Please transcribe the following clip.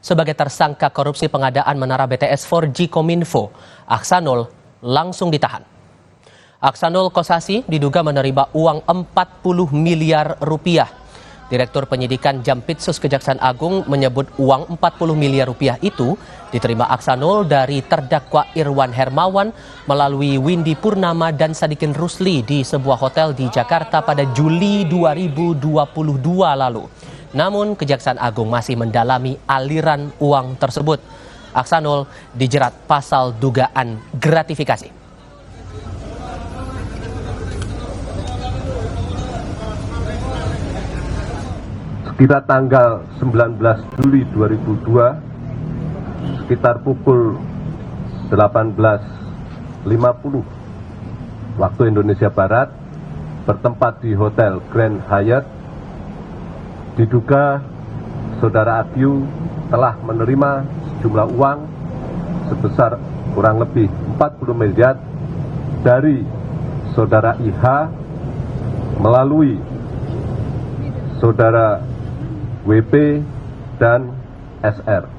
Sebagai tersangka korupsi pengadaan menara BTS 4G Kominfo, Aksanul langsung ditahan. Aksanul Kossasi diduga menerima uang 40 miliar rupiah. Direktur Penyidikan Jampitsus Kejaksaan Agung menyebut uang 40 miliar rupiah itu diterima Aksanul dari terdakwa Irwan Hermawan melalui Windy Purnama dan Sadikin Rusli di sebuah hotel di Jakarta pada Juli 2022 lalu. Namun Kejaksaan Agung masih mendalami aliran uang tersebut. Aksanul dijerat pasal dugaan gratifikasi. Sekitar tanggal 19 Juli 2002, sekitar pukul 18.50 waktu Indonesia Barat, bertempat di Hotel Grand Hyatt, diduga Saudara Agyu telah menerima sejumlah uang sebesar kurang lebih 40 miliar dari Saudara IH melalui Saudara WP dan SR.